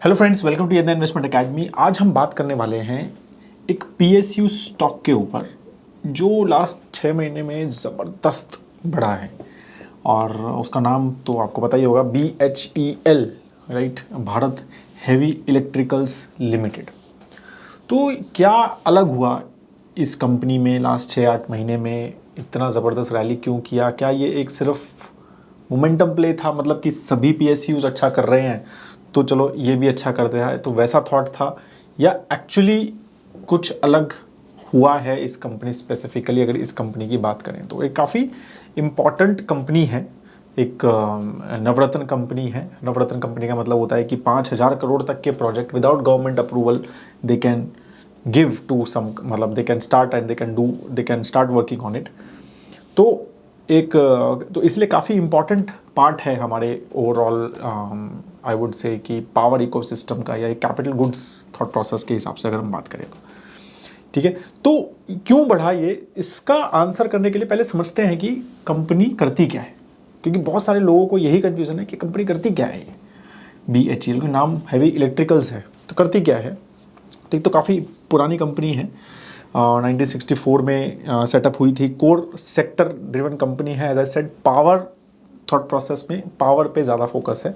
Hello friends, welcome to Yedna investment academy. आज हम बात करने वाले हैं एक पीएसयू स्टॉक के ऊपर जो लास्ट 6 महीने में ज़बरदस्त बढ़ा है और उसका नाम तो आपको पता ही होगा, BHEL, right, Bharat heavy electricals limited. तो क्या अलग हुआ इस कंपनी में लास्ट 6-8 महीने में, इतना ज़बरदस्त रैली क्यों किया? क्या ये एक सिर्फ मोमेंटम प्ले था, मतलब कि सभी पीएसयूज अच्छा कर रहे हैं तो चलो ये भी अच्छा कर दिया है, तो वैसा थॉट था, या एक्चुअली कुछ अलग हुआ है इस कंपनी स्पेसिफिकली? अगर इस कंपनी की बात करें तो एक काफ़ी इम्पॉर्टेंट कंपनी है, एक नवरत्न कंपनी है। नवरत्न कंपनी का मतलब होता है कि 5,000 करोड़ तक के project without government approval they can give to some, मतलब they can start and they can start working on it. तो तो इसलिए काफ़ी इम्पॉर्टेंट पार्ट है हमारे ओवरऑल, आई वुड से कि पावर इकोसिस्टम का, या एक कैपिटल गुड्स थॉट प्रोसेस के हिसाब से अगर हम बात करें तो ठीक है। तो क्यों बढ़ा ये, इसका आंसर करने के लिए पहले समझते हैं कि कंपनी करती क्या है, क्योंकि बहुत सारे लोगों को यही कंफ्यूजन है कि कंपनी करती क्या है। ये BHEL का नाम हैवी इलेक्ट्रिकल्स है, तो करती क्या है? ठीक, तो काफ़ी पुरानी कंपनी है, 1964 में सेटअप हुई थी। कोर सेक्टर ड्रिवन कंपनी है, as I said. Power thought process में पावर पे ज़्यादा फोकस है,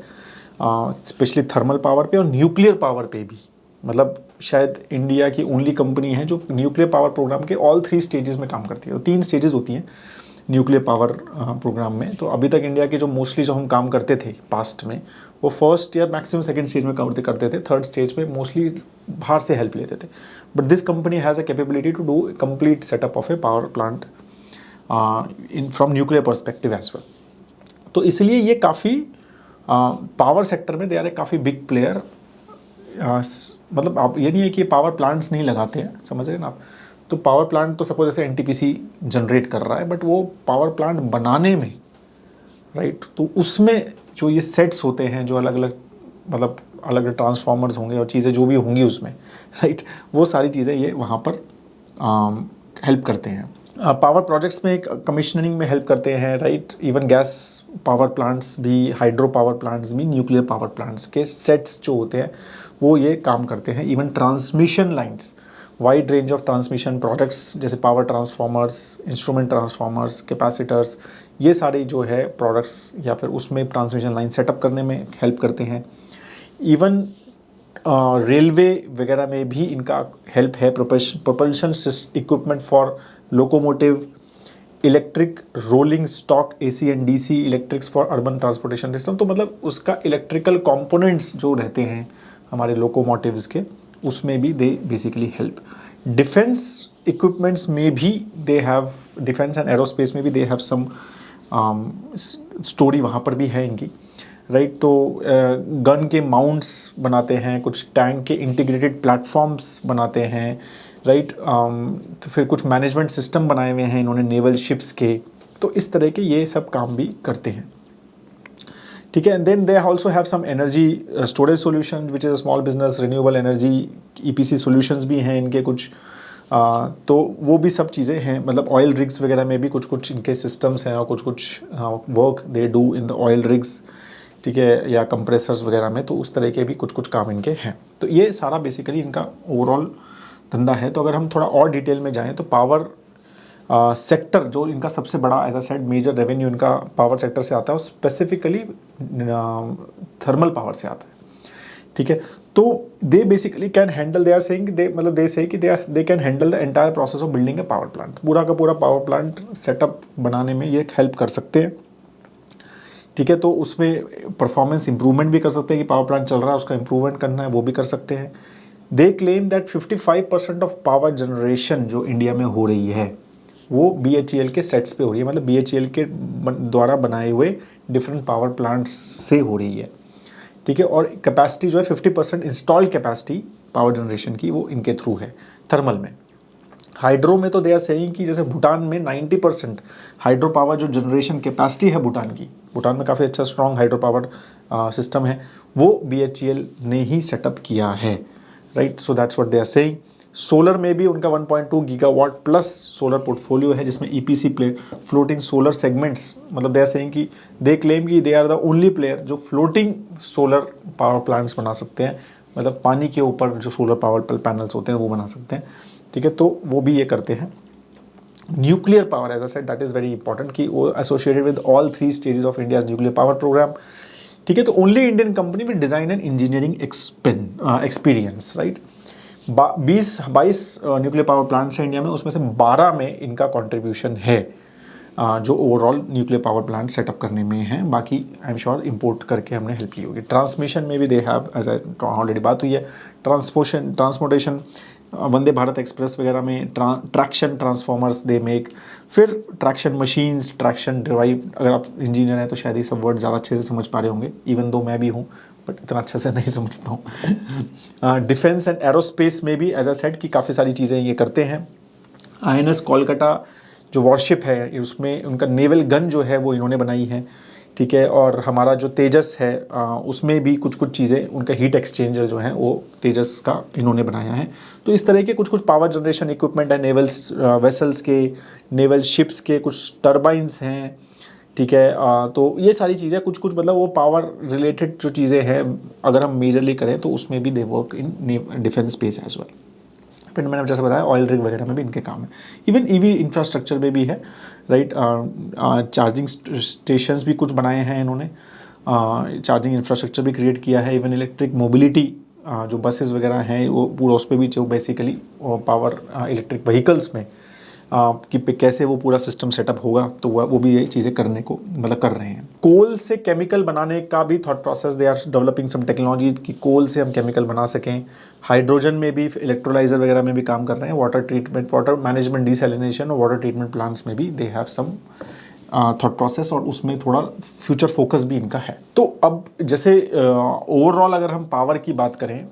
स्पेशली थर्मल पावर पे और न्यूक्लियर पावर पे भी। मतलब शायद इंडिया की ओनली कंपनी है जो न्यूक्लियर पावर प्रोग्राम के ऑल 3 स्टेजेस में काम करती है। तो 3 स्टेजेस होती हैं न्यूक्लियर पावर प्रोग्राम में। तो अभी तक इंडिया के जो मोस्टली जो हम काम करते थे पास्ट में, वो फर्स्ट या मैक्सिमम सेकंड स्टेज में करते थे। थर्ड स्टेज में मोस्टली बाहर से हेल्प लेते थे। But this company has a capability to do complete setup of a power plant in from nuclear perspective as well. तो इसलिए ये काफ़ी पावर सेक्टर में दे आर ए काफ़ी बिग प्लेयर। मतलब आप ये नहीं है कि पावर प्लांट्स नहीं लगाते हैं, समझ रहे हैं ना आप। तो पावर प्लांट तो सपोज जैसे NTPC जनरेट कर रहा है, बट वो पावर प्लांट बनाने में, राइट, तो उसमें जो ये सेट्स होते हैं, जो अलग अलग, मतलब अलग अलग ट्रांसफार्मर्स होंगे और चीज़ें जो भी होंगी उसमें, राइट, वो सारी चीज़ें ये वहाँ पर हेल्प करते हैं। पावर प्रोजेक्ट्स में एक कमिश्नरिंग में हेल्प करते हैं, right. Even gas power plants भी, हाइड्रो पावर प्लांट्स भी, न्यूक्लियर पावर प्लांट्स के सेट्स जो होते हैं वो ये काम करते हैं। Even transmission lines, wide range of transmission products जैसे power transformers, instrument transformers, capacitors, ये सारे जो है प्रोडक्ट्स या फिर उसमें ट्रांसमिशन लाइन सेटअप करने में हेल्प करते हैं। इवन रेलवे वगैरह में भी इनका हेल्प है। Propulsion equipment for locomotive, electric rolling stock, AC and DC electrics for urban transportation system. तो मतलब उसका इलेक्ट्रिकल कंपोनेंट्स जो रहते हैं हमारे लोकोमोटिव्स के, उसमें भी they basically help. Defence equipments में भी they have, defence and aerospace में भी दे हैव सम स्टोरी वहाँ पर भी है इनकी, राइट। तो गन के माउंट्स बनाते हैं, कुछ टैंक के इंटीग्रेटेड प्लेटफॉर्म्स बनाते हैं, राइट। तो फिर कुछ मैनेजमेंट सिस्टम बनाए हुए हैं इन्होंने नेवल शिप्स के। तो इस तरह के ये सब काम भी करते हैं, ठीक है। And then they also have some energy storage solution which is a small business, renewable energy EPC solutions भी हैं इनके कुछ। तो वो भी सब चीज़ें हैं। मतलब ऑयल रिग्स वगैरह में भी कुछ कुछ इनके सिस्टम्स हैं और कुछ कुछ work they do in the oil rigs, ठीक है, या कंप्रेसर्स वगैरह में। तो उस तरह के भी कुछ कुछ काम इनके हैं। तो ये सारा बेसिकली इनका ओवरऑल धंधा है। तो अगर हम थोड़ा और डिटेल में जाएँ तो पावर सेक्टर जो इनका सबसे बड़ा, as a said, major revenue इनका पावर सेक्टर से आता है, और स्पेसिफिकली थर्मल पावर से आता है, ठीक है। तो they basically can handle, they are saying, they मतलब दे से कि they can handle the entire process of building a power plant. पूरा का पूरा पावर प्लांट सेटअप बनाने में ये हेल्प कर सकते हैं, ठीक है। तो उसमें परफॉर्मेंस इंप्रूवमेंट भी कर सकते हैं कि पावर प्लांट चल रहा है उसका इंप्रूवमेंट करना है, वो भी कर सकते हैं। They claim that 55% of power generation जो इंडिया में हो रही है वो BHEL के सेट्स पे हो रही है। मतलब BHEL के द्वारा बनाए हुए डिफरेंट पावर प्लांट्स से हो रही है, ठीक है। और कैपेसिटी जो है 50% इंस्टॉल्ड कैपेसिटी पावर जनरेशन की वो इनके थ्रू है थर्मल में। हाइड्रो में तो दे आर सेइंग कि जैसे भूटान में 90% हाइड्रो पावर जो जनरेशन कैपेसिटी है भूटान की, भूटान में काफ़ी अच्छा स्ट्रॉन्ग हाइड्रो पावर सिस्टम है, वो BHEL ने ही सेटअप किया है, right. So that's what they are saying. Solar में भी उनका 1.2 गीगावाट प्लस सोलर पोर्टफोलियो है, जिसमें EPC play floating solar segments, मतलब दे आर सेइंग कि दे क्लेम कि they are the only player जो फ्लोटिंग सोलर पावर प्लांट्स बना सकते हैं, मतलब पानी के ऊपर जो सोलर पावर पैनल्स होते हैं वो बना सकते हैं। ठीक है, तो वो भी ये करते हैं। Nuclear power, as I said, that is very important कि वो associated with all 3 stages of India's nuclear power programme. ठीक है, तो only Indian company with design and engineering experience, right. 22 nuclear power plants हैं इंडिया में, उसमें से 12 में इनका कंट्रीब्यूशन है, जो overall nuclear power plant setup करने में है। बाकी आई एम श्योर इंपोर्ट करके हमने हेल्प की होगी। ट्रांसमिशन में भी they have, as I already बात हुई है। ट्रांसपोर्टेशन वंदे भारत एक्सप्रेस वगैरह में ट्रैक्शन ट्रांसफॉर्मर्स दे मेक, फिर ट्रैक्शन मशीन्स, ट्रैक्शन ड्राइव। अगर आप इंजीनियर हैं तो शायद ये सब वर्ड ज़्यादा अच्छे से समझ पा रहे होंगे, इवन दो मैं भी हूँ, बट इतना अच्छे से नहीं समझता हूँ। डिफेंस एंड एरोस्पेस में भी एज आई सेड कि काफ़ी सारी चीज़ें ये करते हैं। INS कोलकाता जो वॉरशिप है, उसमें उनका नेवल गन जो है वो इन्होंने बनाई है। ठीक है, और हमारा जो तेजस है उसमें भी कुछ कुछ चीज़ें, उनका हीट एक्सचेंजर जो है वो तेजस का इन्होंने बनाया है। तो इस तरह के कुछ कुछ पावर जनरेशन इक्विपमेंट है, नेवल वेसल्स के, नेवल शिप्स के कुछ टर्बाइंस हैं। ठीक है, तो ये सारी चीज़ें कुछ कुछ, मतलब वो पावर रिलेटेड जो चीज़ें हैं अगर हम मेजरली करें तो उसमें भी they work in defence space as well. फिर मैंने जैसे बताया ऑयल रिग वगैरह में भी इनके काम है। इवन ईवी इंफ्रास्ट्रक्चर में भी है, राइट। चार्जिंग स्टेशंस भी कुछ बनाए हैं इन्होंने, चार्जिंग इंफ्रास्ट्रक्चर भी क्रिएट किया है। इवन इलेक्ट्रिक मोबिलिटी जो बसेस वगैरह हैं वो पूरा उस पर भी जो बेसिकली पावर इलेक्ट्रिक व्हीकल्स में कि कैसे वो पूरा सिस्टम सेटअप होगा, तो वो भी ये चीज़ें करने को मतलब कर रहे हैं। कोल से केमिकल बनाने का भी thought process, they are developing some technology कि कोल से हम केमिकल बना सकें। हाइड्रोजन में भी, इलेक्ट्रोलाइजर वगैरह में भी काम कर रहे हैं। Water treatment, water management, desalination और वाटर ट्रीटमेंट प्लांट्स में भी they have some thought process, और उसमें थोड़ा फ्यूचर फोकस भी इनका है। तो अब जैसे ओवरऑल अगर हम पावर की बात करें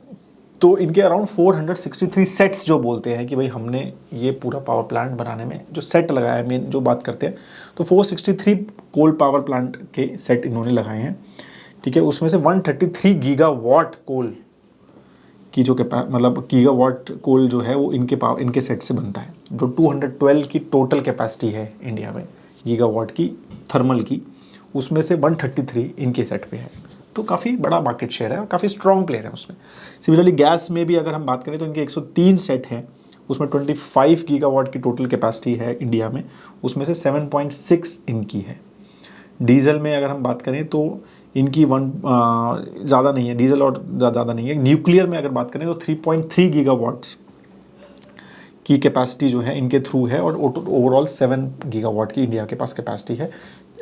तो इनके अराउंड 463 सेट्स जो बोलते हैं कि भाई हमने ये पूरा पावर प्लांट बनाने में जो सेट लगाया है, मेन जो बात करते हैं, तो 463 कोल पावर प्लांट के सेट इन्होंने लगाए हैं। ठीक है, उसमें से 133 गीगावाट कोल की जो मतलब गीगावाट कोल जो है वो इनके सेट से बनता है। जो 212 की टोटल कैपेसिटी है इंडिया में गीगावाट की थर्मल की, उसमें से 133 इनके सेट पे है। तो काफ़ी बड़ा मार्केट शेयर है और काफ़ी स्ट्रॉन्ग प्लेयर है उसमें। सिमिलरली गैस में भी अगर हम बात करें तो इनके 103 सेट हैं, उसमें 25 गीगावाट की टोटल कैपेसिटी है इंडिया में, उसमें से 7.6 इनकी है। डीजल में अगर हम बात करें तो इनकी ज़्यादा नहीं है, डीजल और ज़्यादा नहीं है। न्यूक्लियर में अगर बात करें तो 3.3 गीगावाट्स की कैपेसिटी जो है इनके थ्रू है, और ओवरऑल 7 गीगावाट की इंडिया के पास कैपेसिटी है।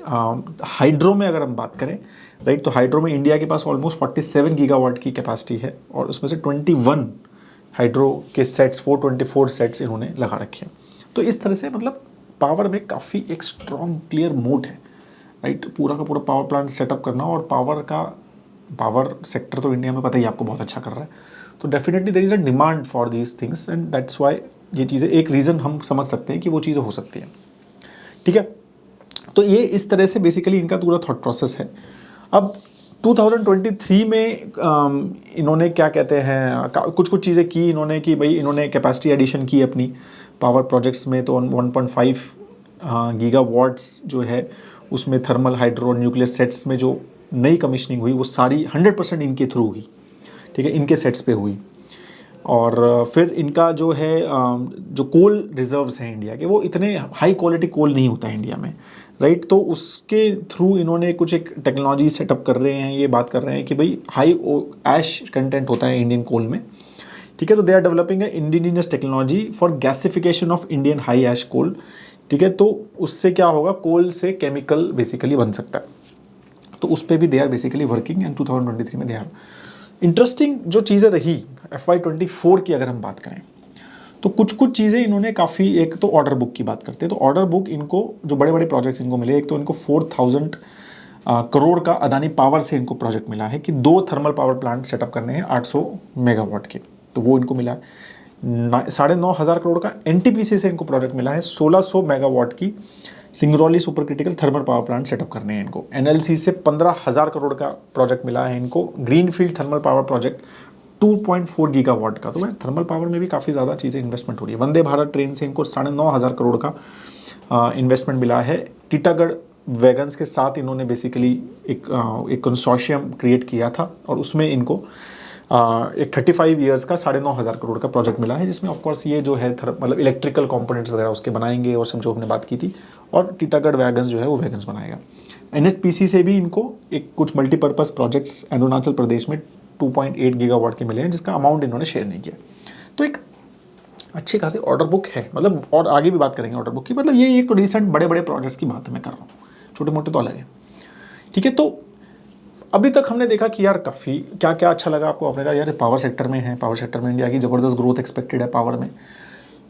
हाइड्रो में अगर हम बात करें, राइट, तो हाइड्रो में इंडिया के पास ऑलमोस्ट 47 गीगावाट की कैपेसिटी है, और उसमें से 21 हाइड्रो के सेट्स, 424 सेट्स इन्होंने लगा रखे हैं। तो इस तरह से मतलब पावर में काफ़ी एक स्ट्रॉन्ग क्लियर मोड है, राइट। पूरा का पूरा पावर प्लांट सेटअप करना, और पावर सेक्टर तो इंडिया में पता ही आपको बहुत अच्छा कर रहा है। तो definitely there is a demand for these things, and that's why ये चीज़ें, एक रीज़न हम समझ सकते हैं कि वो चीज़ें हो सकती हैं। ठीक है, तो ये इस तरह से बेसिकली इनका पूरा थॉट प्रोसेस है। अब 2023 में इन्होंने क्या कहते हैं, कुछ कुछ चीज़ें की इन्होंने कि भाई इन्होंने कैपेसिटी एडिशन की अपनी पावर प्रोजेक्ट्स में। तो 1.5 गीगावाट्स जो है उसमें थर्मल, हाइड्रो और न्यूक्लियर सेट्स में जो नई कमीशनिंग हुई वो सारी 100% इनके थ्रू हुई। ठीक है, इनके सेट्स पे हुई। और फिर इनका जो है जो कोल रिजर्व्स हैं इंडिया के, वो इतने हाई क्वालिटी कोल नहीं होता है इंडिया में, राइट। तो उसके थ्रू इन्होंने कुछ एक टेक्नोलॉजी सेटअप कर रहे हैं, ये बात कर रहे हैं कि भाई हाई ऐश कंटेंट होता है इंडियन कोल में। ठीक है, तो they are developing indigenous technology for gasification of Indian high ash coal. ठीक है, तो उससे क्या होगा, कोल से केमिकल बेसिकली बन सकता है। तो उस पर भी they are basically working, and 2023 में दे आर। इंटरेस्टिंग जो चीज़ें रही FY24 की अगर हम बात करें तो कुछ कुछ चीज़ें इन्होंने काफ़ी, एक तो ऑर्डर बुक की बात करते हैं, तो ऑर्डर बुक इनको जो बड़े बड़े प्रोजेक्ट्स इनको मिले, एक तो इनको 4000 करोड़ का अदानी पावर से इनको प्रोजेक्ट मिला है कि 2 थर्मल पावर प्लांट सेटअप करने हैं 800 मेगावाट के, तो वो इनको मिला है। 9,500 करोड़ का NTPC से इनको प्रोजेक्ट मिला है 1600 मेगावाट की Singrauli super critical thermal power plant setup करने हैं इनको। NLC से 15,000 करोड़ का प्रोजेक्ट मिला है इनको green field thermal power project 2.4 gigawatt का। तो थर्मल पावर में भी काफ़ी ज़्यादा चीज़ें इन्वेस्टमेंट हो रही है। वंदे भारत ट्रेन से इनको 9,500 करोड़ का इन्वेस्टमेंट मिला है। टीटागढ़ वैगन्स के साथ इन्होंने बेसिकली एक कंसोर्शियम क्रिएट किया था और उसमें इनको एक 35 ईयर्स का 9,500 करोड़ का प्रोजेक्ट मिला है, जिसमें ऑफकोर्स ये जो है मतलब इलेक्ट्रिकल कंपोनेंट्स वगैरह उसके बनाएंगे और सब जो हमने बात की थी, और टीटागढ़ वैगन्स जो है वो वैगन्स बनाएगा। NHPC से भी इनको एक कुछ मल्टीपर्पज़ प्रोजेक्ट्स अरुणाचल प्रदेश में 2.8 गीगावाट के मिले हैं, जिसका अमाउंट इन्होंने शेयर नहीं किया। तो एक अच्छी खासी ऑर्डर बुक है, मतलब और आगे भी बात करेंगे ऑर्डर बुक की। मतलब ये एक रिसेंट बड़े बड़े प्रोजेक्ट्स की बात मैं कर रहा हूँ, छोटे मोटे तो अलग है। ठीक है, तो अभी तक हमने देखा कि यार काफ़ी क्या क्या अच्छा लगा आपको। आपने कहा यार पावर सेक्टर में है, पावर सेक्टर में इंडिया की ज़बरदस्त ग्रोथ एक्सपेक्टेड है पावर में।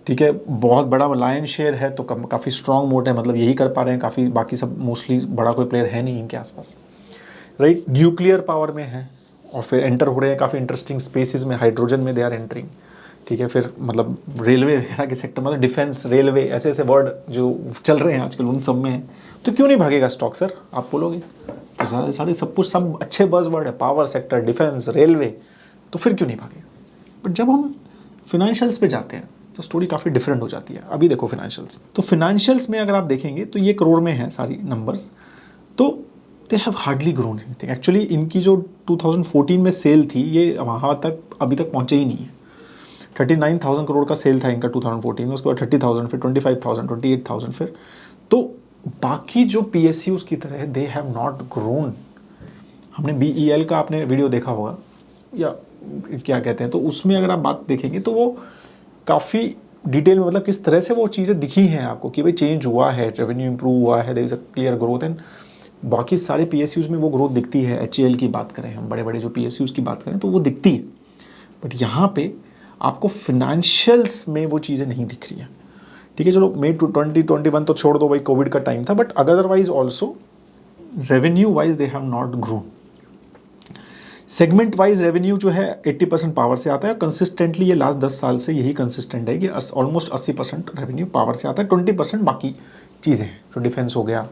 ठीक है, बहुत बड़ा लायन शेयर है, तो काफ़ी स्ट्रॉन्ग मोट है, मतलब यही कर पा रहे हैं काफ़ी, बाकी सब मोस्टली बड़ा कोई प्लेयर है नहीं इनके आसपास, राइट। न्यूक्लियर पावर में है और फिर एंटर हो रहे हैं काफ़ी इंटरेस्टिंग स्पेसेस में, हाइड्रोजन में दे आर एंटरिंग। ठीक है, फिर मतलब रेलवे वगैरह के सेक्टर, मतलब डिफेंस, रेलवे, ऐसे ऐसे वर्ड जो चल रहे हैं आजकल उन सब में है। तो क्यों नहीं भागेगा स्टॉक सर, आप बोलोगे तो सारे सब कुछ सब अच्छे बज़ वर्ड है, पावर सेक्टर, डिफेंस, रेलवे, तो फिर क्यों नहीं भागेगा। बट जब हम फिनेंशियल्स पे जाते हैं तो स्टोरी काफ़ी डिफरेंट हो जाती है। अभी देखो फिनेंशियल्स, तो फिनेंशियल्स में अगर आप देखेंगे तो ये करोड़ में है सारी नंबर्स, तो they have hardly grown anything. Actually इनकी जो 2014 में सेल थी ये वहाँ तक अभी तक पहुँचे ही नहीं है। 39,000 करोड़ का सेल था इनका 2014 में, उसके बाद 30,000, फिर 25,000, 28,000 फिर। तो बाकी जो PSUs की तरह दे हैव नॉट ग्रोन। हमने BEL का आपने वीडियो देखा होगा, या क्या कहते हैं, तो उसमें अगर आप बात देखेंगे तो वो काफ़ी डिटेल में, मतलब किस तरह से वो चीज़ें दिखी हैं आपको कि भाई चेंज हुआ है, रेवेन्यू इंप्रूव हुआ है, there is a clear growth. And बाकी सारे PSUs में वो ग्रोथ दिखती है। HAL की बात करें, हम बड़े बड़े जो PSUs की बात करें तो वो दिखती है, बट यहाँ पे आपको फिनेंशियल्स में वो चीज़ें नहीं दिख रही हैं। ठीक है, चलो मई 2021 तो छोड़ दो भाई, कोविड का टाइम था, but otherwise also revenue wise they have not grown. Segment wise revenue जो है 80% पावर से आता है, कंसिस्टेंटली ये लास्ट 10 साल से यही कंसिस्टेंट है कि ऑलमोस्ट 80% रेवेन्यू पावर से आता है, 20% बाकी चीज़ें हैं, जो डिफेंस हो गया,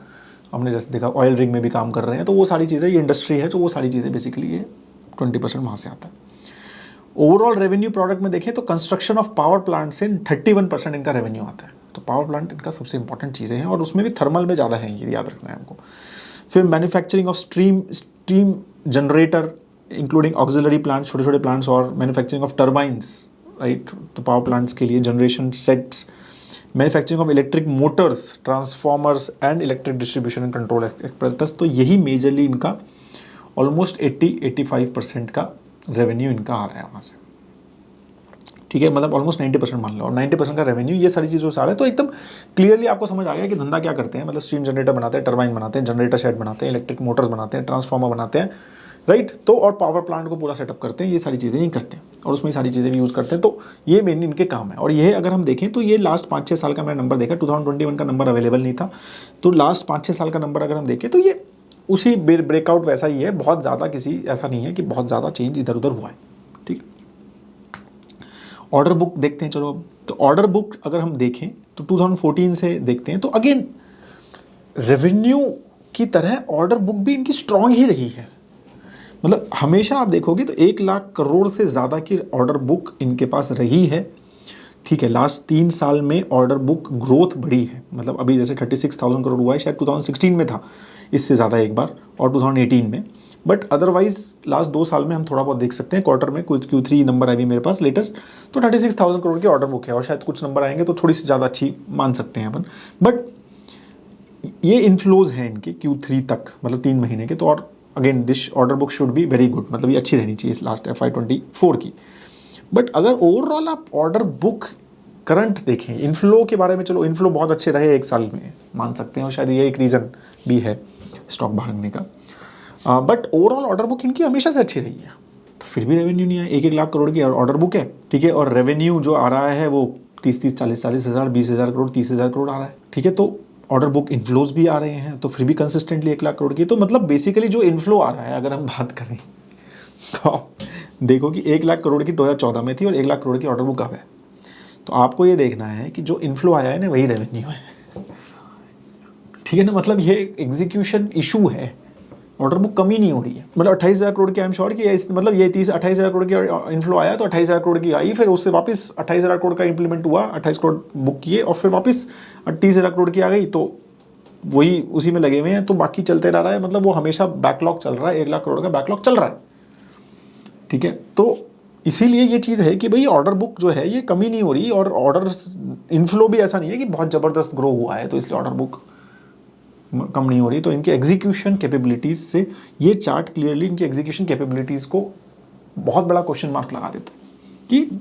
हमने जैसे देखा ऑयल रिग में भी काम कर रहे हैं, तो वो सारी चीज़ें, ये इंडस्ट्री है, तो वो सारी चीज़ें बेसिकली ये 20% वहाँ से आता है। ओवरऑल रेवेन्यू प्रोडक्ट में देखें तो कंस्ट्रक्शन ऑफ पावर प्लांट से 31% इनका रेवेन्यू आता है, तो पावर प्लांट इनका सबसे इंपॉर्टेंट चीज़ें हैं, और उसमें भी थर्मल में ज़्यादा है, ये याद रखना है हमको। फिर manufacturing of steam generator including auxiliary plants, छोटे छोटे प्लांट्स, और मैन्युफैक्चरिंग ऑफ टर्बाइंस, राइट, तो पावर प्लांट्स के लिए generation sets, manufacturing of electric Motors, transformers and electric distribution and control experts, तो यही मेजरली इनका ऑलमोस्ट 80-85% का रेवेन्यू इनका आ रहा है वहाँ से। ठीक है, मतलब ऑलमोस्ट 90% मान लो, और 90% का रेवेन्यू ये सारी चीज़ों से आ रहा है। तो एकदम क्लियरली आपको समझ आ गया कि धंधा क्या करते हैं, मतलब स्टीम जनरेटर बनाते हैं, टरबाइन बनाते हैं, जनरेटर शेड बनाते हैं, इलेक्ट्रिक मोटर्स बनाते हैं, ट्रांसफार्मर बनाते हैं, राइट, तो और पावर प्लांट को पूरा सेटअप करते हैं, ये सारी चीज़ें ही करते हैं, और उसमें सारी चीज़ें भी यूज़ करते हैं। तो ये मेन इनके काम है। और ये अगर हम देखें तो ये लास्ट 5-6 साल का मैंने नंबर देखा, 2021 का नंबर अवेलेबल नहीं था, तो लास्ट 5-6 साल का नंबर अगर हम देखें तो ये उसी ब्रेकआउट वैसा ही है, बहुत ज़्यादा किसी ऐसा नहीं है कि बहुत ज़्यादा चेंज इधर उधर हुआ है। ठीक, ऑर्डर बुक देखते हैं, चलो। तो ऑर्डर बुक अगर हम देखें तो 2014 से देखते हैं, तो अगेन रेवेन्यू की तरह ऑर्डर बुक भी इनकी स्ट्रांग ही रही है। मतलब हमेशा आप देखोगे तो 1 लाख करोड़ से ज़्यादा की ऑर्डर बुक इनके पास रही है। ठीक है, लास्ट 3 साल में ऑर्डर बुक ग्रोथ बढ़ी है, मतलब अभी जैसे 36,000 करोड़ हुआ है, शायद 2016 में था इससे ज़्यादा एक बार, और 2018 में, बट अदरवाइज लास्ट 2 साल में हम थोड़ा बहुत देख सकते हैं। क्वार्टर में कुछ Q3 नंबर अभी मेरे पास लेटेस्ट, तो 36,000 करोड़ की ऑर्डर बुक है, और शायद कुछ नंबर आएंगे तो थोड़ी सी ज़्यादा अच्छी मान सकते हैं अपन, बट ये इनफ्लोज हैं इनके Q3 तक, मतलब 3 महीने के। तो और again this order book should be very good, मतलब ये अच्छी रहनी चाहिए लास्ट FY24 की। बट अगर ओवरऑल आप ऑर्डर बुक करंट देखें, इनफ्लो के बारे में, चलो इनफ्लो बहुत अच्छे रहे 1 साल में, मान सकते हैं, और शायद ये एक रीज़न भी है स्टॉक भागने का, बट ओवरऑल ऑर्डर बुक इनकी हमेशा से अच्छी रही है, तो फिर भी रेवेन्यू नहीं है। 1-1 लाख करोड़ की ऑर्डर बुक है, ठीक है, और रेवेन्यू जो आ रहा है वो 30-30, 40-40 हज़ार, 20,000 करोड़, 30,000 करोड़ आ रहा है। ठीक है, तो ऑर्डर बुक इनफ्लोज भी आ रहे हैं, तो फिर भी कंसिस्टेंटली 1 लाख करोड़ की। तो मतलब बेसिकली जो इनफ्लो आ रहा है, अगर हम बात करें तो देखो कि 1 लाख करोड़ की 2014 में थी, और 1 लाख करोड़ की ऑर्डर बुक अब है। तो आपको ये देखना है कि जो इनफ्लो आया है ना, वही रेवेन्यू है। ठीक है ना, मतलब ये एग्जीक्यूशन इशू है, ऑर्डर बुक कमी नहीं हो रही है। मतलब 28,000 करोड़ की आई एम श्योर कि मतलब ये 28,000 करोड़ की इनफ्लो आया तो 28,000 करोड़ की आई, फिर उससे वापस 28,000 करोड़ का इंप्लीमेंट हुआ, 28 करोड़ बुक किए और फिर वापस 38,000 करोड़ की आ गई, तो वही उसी में लगे हुए हैं, तो बाकी चलते रह रहा है। मतलब वो हमेशा बैकलॉग चल रहा है, 1 लाख करोड़ का बैकलॉग चल रहा है। ठीक है, तो इसीलिए ये चीज़ है कि भाई ऑर्डर बुक जो है ये कमी नहीं हो रही, और ऑर्डर इनफ्लो भी ऐसा नहीं है कि बहुत ज़बरदस्त ग्रो हुआ है तो इसलिए ऑर्डर बुक कम नहीं हो रही। तो इनके एग्जीक्यूशन कैपेबिलिटीज़ से ये चार्ट क्लियरली इनकी एग्जीक्यूशन कैपेबिलिटीज़ को बहुत बड़ा क्वेश्चन मार्क लगा देता है कि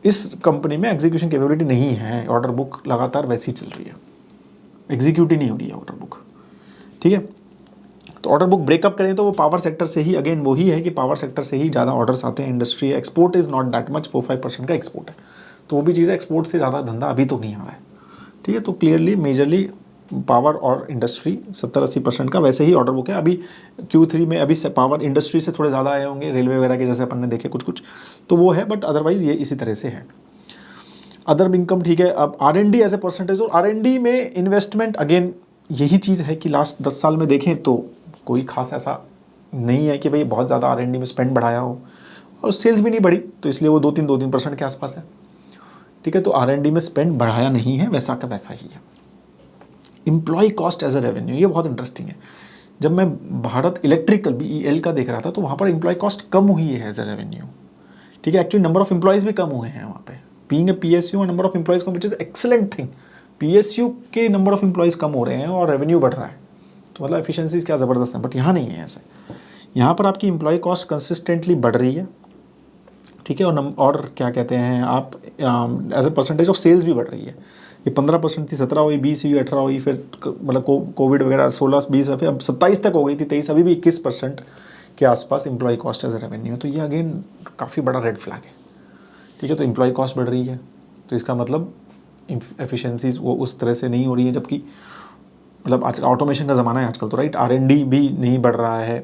इस कंपनी में एग्जीक्यूशन कैपेबिलिटी नहीं है, ऑर्डर बुक लगातार वैसी चल रही है, एग्जीक्यूट ही नहीं हो रही है ऑर्डर बुक। ठीक है, तो ऑर्डर बुक ब्रेकअप करें तो वो पावर सेक्टर से ही, अगेन वही है कि पावर सेक्टर से ही ज़्यादा ऑर्डर्स आते हैं। Industry export is not that much, 4-5% का एक्सपोर्ट है, तो वो भी चीज़ है, एक्सपोर्ट से ज़्यादा धंधा अभी तो नहीं आ रहा है। ठीक है, तो क्लियरली मेजरली पावर और इंडस्ट्री 70-80% का वैसे ही ऑर्डर बुक है। अभी Q3 में अभी पावर इंडस्ट्री से थोड़े ज़्यादा आए होंगे, रेलवे वगैरह के जैसे अपन ने देखे कुछ तो वो है, बट अदरवाइज ये इसी तरह से है। अदर इनकम ठीक है। अब R&D एज ए परसेंटेज, और R&D में इन्वेस्टमेंट अगेन यही चीज़ है कि लास्ट 10 साल में देखें तो कोई खास ऐसा नहीं है कि भाई बहुत ज़्यादा R&D में स्पेंड बढ़ाया हो, और सेल्स भी नहीं बढ़ी, तो इसलिए वो 2-3% के आसपास है। ठीक है, तो R&D में स्पेंड बढ़ाया नहीं है, वैसा का वैसा ही है। Employ cost as a revenue, ये बहुत इंटरेस्टिंग है। जब मैं भारत इलेक्ट्रिकल BEL का देख रहा था तो वहाँ पर एम्प्लॉय कॉस्ट कम हुई है एज ए रेवेन्यू। ठीक है, एक्चुअली नंबर ऑफ एम्प्लॉयज़ भी कम हुए हैं वहाँ पे। Being a PSU number of employees come, which is excellent thing. PSU के नंबर ऑफ एम्प्लॉयज़ कम हो रहे हैं और रेवेन्यू बढ़ रहा है, तो मतलब एफिशिएंसीज क्या ज़बरदस्त है। बट यहाँ नहीं है ऐसे, यहाँ पर आपकी एम्प्लॉय कॉस्ट कंसिस्टेंटली बढ़ रही है। ठीक है, और क्या कहते हैं आप, as a percentage of sales भी बढ़ रही है। ये 15% थी, 17 हुई, 20 हुई, 18 हुई, फिर मतलब कोविड वगैरह 16-20, फिर अब 27 तक हो गई थी, 23, अभी भी 21% के आसपास employ cost as a revenue. तो ये अगेन काफ़ी बड़ा रेड फ्लैग है। ठीक है, तो एम्प्लॉय कॉस्ट बढ़ रही है, तो इसका मतलब एफिशिएंसीज वो उस तरह से नहीं हो रही है, जबकि मतलब आज ऑटोमेशन का ज़माना है आजकल तो, राइट। R&D भी नहीं बढ़ रहा है।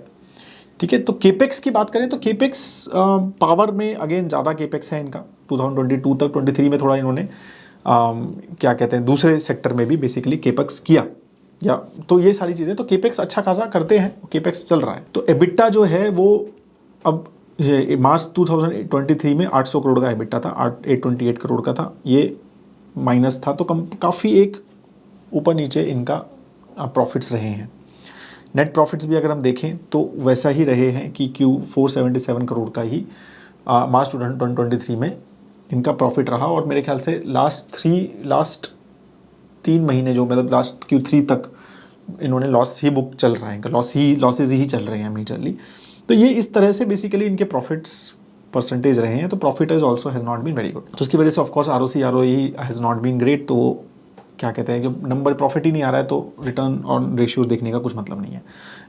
ठीक है, तो केपेक्स की बात करें तो केपेक्स पावर में अगेन ज़्यादा केपेक्स है इनका 2022 तक। 23 में थोड़ा इन्होंने क्या कहते हैं दूसरे सेक्टर में भी बेसिकली केपेक्स किया, या तो ये सारी चीज़ें, तो केपेक्स अच्छा खासा करते हैं, केपेक्स चल रहा है। तो एबिटा जो है वो अब मार्च 2023 में 800 करोड़ का एबिटा था, 828 करोड़ का था, ये माइनस था, तो काफ़ी एक ऊपर नीचे इनका प्रॉफिट्स रहे हैं। नेट प्रॉफिट्स भी अगर हम देखें तो वैसा ही रहे हैं कि 477 करोड़ का ही मार्च 2023 में इनका प्रॉफिट रहा, और मेरे ख्याल से लास्ट 3 महीने जो मतलब लास्ट Q3 तक इन्होंने लॉस ही बुक चल रहा है, इनका लॉसेज ही चल रहे हैं मेजरली। तो ये इस तरह से बेसिकली इनके प्रॉफिट्स परसेंटेज रहे हैं। तो profit is also has not been very good, तो उसकी वजह से of course ROC ROE has not been great. तो क्या कहते हैं कि नंबर प्रॉफिट ही नहीं आ रहा है तो रिटर्न ऑन रेशियोज देखने का कुछ मतलब नहीं है।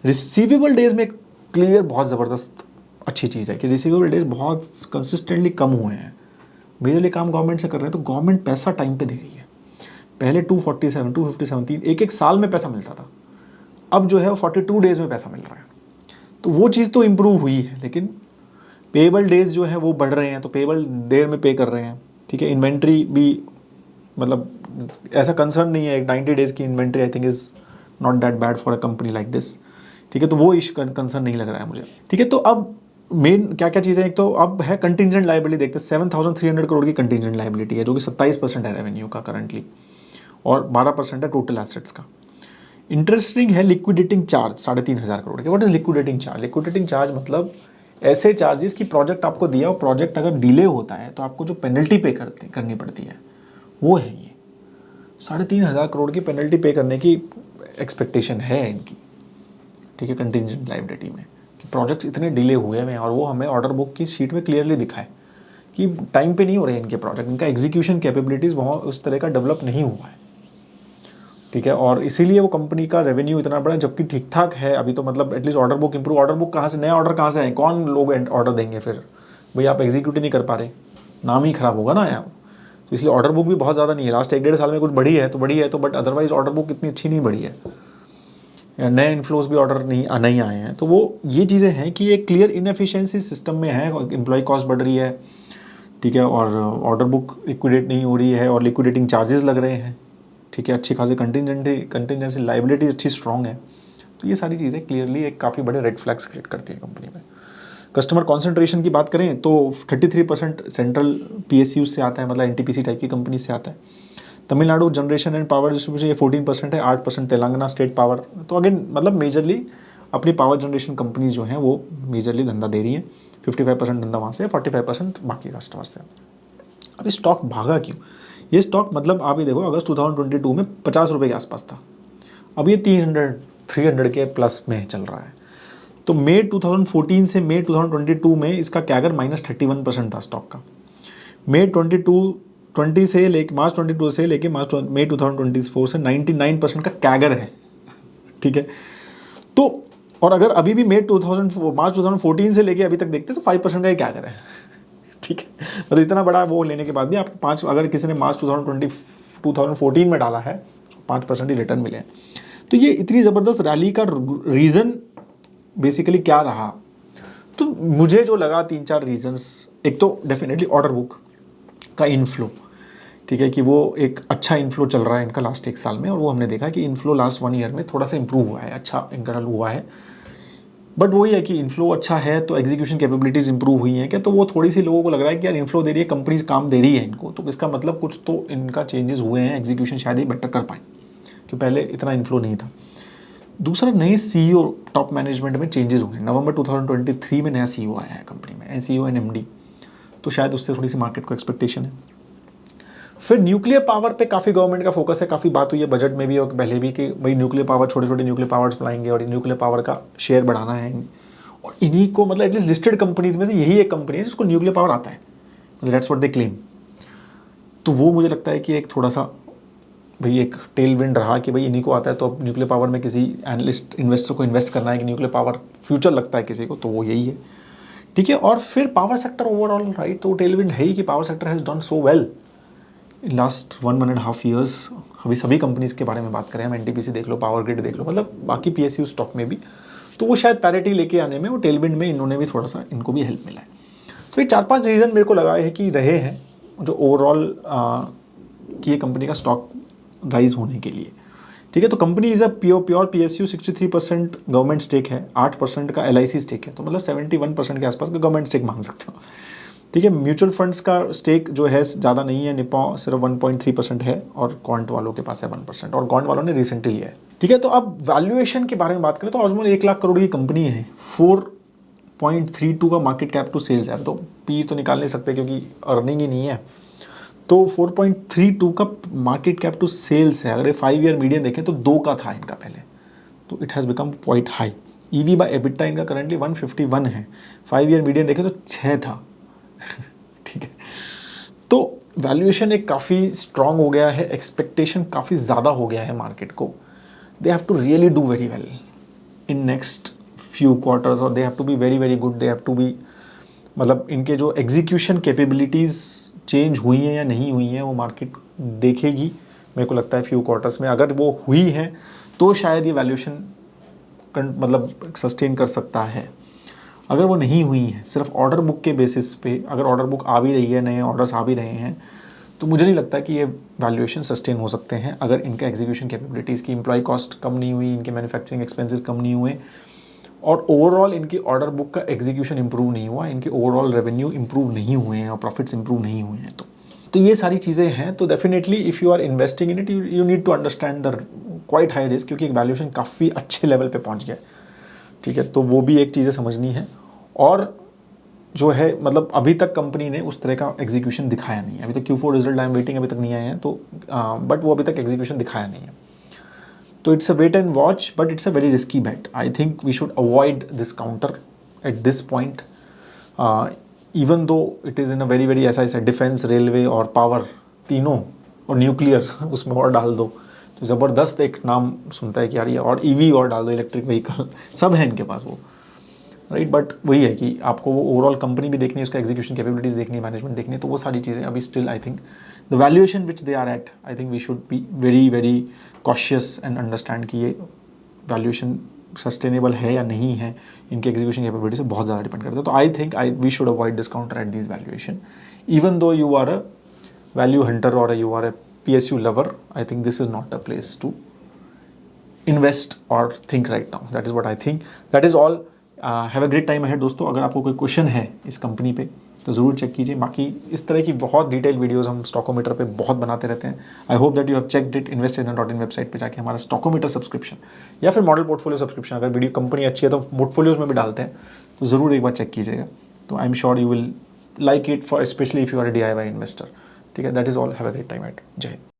रिसीवेबल डेज में क्लियर बहुत ज़बरदस्त अच्छी चीज़ है कि रिसीवेबल डेज बहुत कंसिस्टेंटली कम हुए हैं। मेजरली काम गवर्नमेंट से कर रहे हैं, तो गवर्नमेंट पैसा टाइम पे दे रही है। पहले 247, 257, एक साल में पैसा मिलता था, अब जो है वो 42 डेज में पैसा मिल रहा है। तो वो चीज़ तो इम्प्रूव हुई है, लेकिन पेएबल डेज जो है वो बढ़ रहे हैं, तो पेएबल देर में पे कर रहे हैं। ठीक है, इन्वेंट्री भी मतलब ऐसा कंसर्न नहीं है, 90 डेज़ की inventory I think is not that bad for a company like this. ठीक है, तो वो कंसर्न नहीं लग रहा है मुझे। ठीक है, तो अब मेन क्या क्या चीज़ें, एक तो अब है कंटिजेंट लाइबिलिटी देखते हैं। 7,300 करोड़ की कंटिजेंट लाइबिलिटी है, जो कि 27% है रेवेन्यू का करंटली, और 12% है टोटल एसेट्स का। इंटरेस्टिंग है लिक्विडेटिंग चार्ज 3,500 करोड़ के। What is liquidating charge? Liquidating charge मतलब ऐसे चार्जेस की प्रोजेक्ट आपको दिया और प्रोजेक्ट अगर डिले होता है तो आपको जो पेनल्टी पे करनी पड़ती है, वो है ये 3,500 करोड़ की पेनल्टी पे करने की एक्सपेक्टेशन है इनकी। ठीक है, कंटिजेंट लायबिलिटी में कि प्रोजेक्ट्स इतने डिले हुए हैं, और वो हमें ऑर्डर बुक की शीट में क्लियरली दिखाए कि टाइम पे नहीं हो रहे हैं इनके प्रोजेक्ट, इनका एग्जीक्यूशन कैपेबिलिटीज़ वहाँ उस तरह का डेवलप नहीं हुआ है। ठीक है, और इसीलिए वो कंपनी का रेवेन्यू इतना बड़ा, जबकि ठीक ठाक है अभी तो, मतलब at least order book improve. Order book कहाँ से, नया ऑर्डर कहाँ से आए, कौन लोग ऑर्डर देंगे फिर? भाई आप एग्जीक्यूट ही नहीं कर पा रहे, नाम ही खराब होगा ना यार। तो इसलिए ऑर्डर बुक भी बहुत ज़्यादा नहीं है, लास्ट 1-1.5 साल में कुछ बढ़ी है तो बट अदरवाइज ऑर्डर बुक इतनी अच्छी नहीं बढ़ी है, नए इन्फ्लोज भी ऑर्डर नहीं आए हैं। तो वो ये चीज़ें हैं कि एक क्लियर इनएफिशिएंसी सिस्टम में है, एम्प्लॉय कॉस्ट बढ़ रही है। ठीक है, और ऑर्डर बुक लिक्विडेट नहीं हो रही है, और लिक्विडेटिंग चार्जेस लग रहे हैं। ठीक है, अच्छी खासी कंटिजेंसी लाइबिलिटी अच्छी स्ट्रॉन्ग है, तो ये सारी चीज़ें क्लियरली एक काफ़ी बड़े रेड फ्लैग्स क्रिएट करती है कंपनी में। कस्टमर कॉन्सेंट्रेशन की बात करें तो 33% सेंट्रल PSU से आता है, मतलब NTPC टाइप की कंपनी से आता है। Tamil Nadu generation and power distribution ये 14% है, 8% तेलंगाना स्टेट पावर। तो अगेन मतलब मेजरली अपनी पावर जनरेशन कंपनीज जो हैं वो मेजरली धंधा दे रही हैं। 55% धंधा वहाँ से, 45% बाकी कस्टमर से। अब ये स्टॉक भागा क्यों? ये स्टॉक मतलब आप ये देखो, अगस्त 2022 में 50 रुपये के आसपास था, अब ये 300 के प्लस में चल रहा है। तो मई 2014 से मई 2022 में इसका कैगर -31% था स्टॉक का। मई 20 से लेके मार्च 22 से लेके मई 2024 से 99% का कैगर है, ठीक है। तो और अगर अभी भी मार्च 2014 से लेके अभी तक देखते तो 5% का ही कैगर है, ठीक है। मतलब इतना बड़ा वो लेने के बाद भी आपको अगर किसी ने मार्च 2014 में डाला है, 5% ही रिटर्न मिले हैं। तो ये इतनी ज़बरदस्त रैली का रीज़न बेसिकली क्या रहा? तो मुझे जो लगा 3-4 रीजंस, एक तो डेफिनेटली ऑर्डर बुक का इनफ्लो, ठीक है, कि वो एक अच्छा इनफ्लो चल रहा है इनका लास्ट 1 साल में, और वो हमने देखा कि इनफ्लो लास्ट 1 ईयर में थोड़ा सा इंप्रूव हुआ है, अच्छा इंक्रीमेंट हुआ है। बट वही है कि इनफ्लो अच्छा है तो एग्जीक्यूशन कैपेबिलिटीज़ इंप्रूव हुई हैं क्या? तो वो थोड़ी सी लोगों को लग रहा है कि यार इनफ्लो दे रही है कंपनीज, काम दे रही है इनको, तो इसका मतलब कुछ तो इनका चेंजेस हुए हैं, एग्जीक्यूशन शायद ही बेटर कर पाए, क्योंकि पहले इतना इनफ्लो नहीं था। दूसरा, नए CEO टॉप मैनेजमेंट में चेंजेस हुए हैं। नवंबर 2023 में नया CEO आया है कंपनी में, CEO एंड MD, तो शायद उससे थोड़ी सी मार्केट को एक्सपेक्टेशन है। फिर न्यूक्लियर पावर पे काफ़ी गवर्नमेंट का फोकस है, काफ़ी बात हुई है बजट में भी और पहले भी कि भाई न्यूक्लियर पावर, छोटे छोटे न्यूक्लियर पावर्स बनाएंगे और न्यूक्लियर पावर का शेयर बढ़ाना है। और इन्हीं को मतलब एटलीस्ट लिस्टेड कंपनीज में से यही एक कंपनी है जिसको न्यूक्लियर पावर आता है, मतलब दैट्स व्हाट दे क्लेम। तो वो मुझे लगता है कि एक थोड़ा सा भाई एक टेल विंड रहा कि भाई इन्हीं को आता है, तो अब न्यूक्लियर पावर में किसी एनालिस्ट इन्वेस्टर को इन्वेस्ट करना है कि न्यूक्लियर पावर फ्यूचर लगता है किसी को, तो वो यही है, ठीक है। और फिर पावर सेक्टर ओवरऑल, राइट, तो टेल विंड है ही कि power sector has done so well in last 1.5 years. अभी सभी कंपनीज़ के बारे में बात करें हम, NTPC देख लो, पावर ग्रिड देख लो, मतलब बाकी PSU स्टॉक में भी, तो वो शायद पैरिटी लेके आने में, वो टेल विंड में इन्होंने भी थोड़ा सा, इनको भी हेल्प मिला है। तो ये 4-5 रीज़न मेरे को लगा है कि रहे हैं जो ओवरऑल कि ये कंपनी का स्टॉक राइज होने के लिए, ठीक है। तो company is a pure PSU, 63% government stake है, 8% का LIC स्टेक है, तो मतलब 71% के आसपास का गवर्नमेंट स्टेक मान सकते हो, ठीक है। म्यूचुअल फंड्स का स्टेक जो है ज़्यादा नहीं है, निप्पॉन सिर्फ 1.3% है, और क्वांट वालों के पास है 1%, और क्वांट वालों ने रिसेंटली लिया है, ठीक है। तो अब वैल्यूएशन के बारे में बात करें तो ऑलमोस्ट 1 लाख करोड़ की कंपनी है, 4.32 का मार्केट कैप टू सेल्स है। तो पी तो निकाल नहीं सकते क्योंकि अर्निंग ही नहीं है, तो 4.32 का मार्केट कैप टू सेल्स है। अगर 5 ईयर मीडियन देखें तो 2 का था इनका पहले, तो it has become quite high. EV by EBITDA इनका करंटली 151 है, 5 ईयर मीडियन देखें तो 6 था ठीक है। तो वैल्यूएशन एक काफ़ी स्ट्रांग हो गया है, एक्सपेक्टेशन काफ़ी ज़्यादा हो गया है मार्केट को। They have to really do very well in next few quarters, और they have to be very very good, they have to be, मतलब इनके जो एग्जीक्यूशन कैपेबिलिटीज़ चेंज हुई हैं या नहीं हुई हैं वो मार्केट देखेगी, मेरे को लगता है फ्यू क्वार्टर्स में। अगर वो हुई हैं तो शायद ये वैल्यूएशन मतलब सस्टेन कर सकता है। अगर वो नहीं हुई है, सिर्फ ऑर्डर बुक के बेसिस पे, अगर ऑर्डर बुक आ भी रही है, नए ऑर्डर्स आ भी रहे हैं, तो मुझे नहीं लगता कि ये वैल्यूएशन सस्टेन हो सकते हैं अगर इनका एग्जीक्यूशन कैपेबिलिटीज़ की, एम्प्लॉय कॉस्ट कम नहीं हुई, इनके मैन्युफैक्चरिंग एक्सपेंसेस कम नहीं हुए, और ओवरऑल इनकी ऑर्डर बुक का एग्जीक्यूशन इंप्रूव नहीं हुआ, इनके ओवरऑल रेवेन्यू इंप्रूव नहीं हुए हैं और प्रॉफिट्स इंप्रूव नहीं हुए हैं। तो ये सारी चीज़ें हैं। तो definitely if you are investing in it, you need to understand the quite high risk, क्योंकि एक वैल्यूएशन काफ़ी अच्छे लेवल पे पहुंच गया, ठीक है। तो वो भी एक चीज़ें समझनी है। और जो है मतलब अभी तक कंपनी ने उस तरह का एग्जीक्यूशन दिखाया नहीं है, अभी तक Q4 result I am waiting अभी तक नहीं आए हैं, तो बट वो अभी तक एग्जीक्यूशन दिखाया नहीं है। तो it's a wait and watch, but it's a very risky bet. I think we should avoid this counter at this point, even though it is in a very very, ऐसा defence, railway और power तीनों, और nuclear उसमें और डाल दो तो ज़बरदस्त एक नाम सुनता है कि यार ये, और EV और डाल दो, इलेक्ट्रिक व्हीकल सब है इनके पास वो, राइट। बट वही है कि आपको वो ओवरऑल कंपनी भी देखनी है, उसका एग्जीक्यूशन कैपेबिलिटीज़ देखनी है, मैनेजमेंट देखनी है, तो वो सारी चीज़ें अभी still I think the valuation which they are at, I think we should be very very cautious and understand कि ये वैल्यूएशन सस्टेनेबल है या नहीं है, इनके एग्जीक्यूशन कैपेबिलिटी से बहुत ज़्यादा डिपेंड करता है। तो I think we should avoid this counter at this valuation, even though you are a value hunter और you are a PSU lover, I think this is not a place to invest or think right now. That is what I think. That is all. Have a great time ahead दोस्तों. अगर आपको कोई question है इस company पे तो ज़रूर check कीजिए. बाकी इस तरह की बहुत डिटेल वीडियोस हम स्टॉकोमीटर पे बहुत बनाते रहते हैं. I hope that you have checked it. investindia.in website पे जाके हमारा स्टॉकोमीटर सब्सक्रिप्शन या फिर मॉडल पोर्टफोलियो सब्सक्रिप्शन, अगर वीडियो कंपनी अच्छी है तो पोर्टफोलियोज में भी डालते हैं, तो ज़रूर एक बार चेक कीजिएगा. तो I am sure you will like it, for specially if you are DIY investor. ठीक है. That is all. Have a great time at. जय हिंद.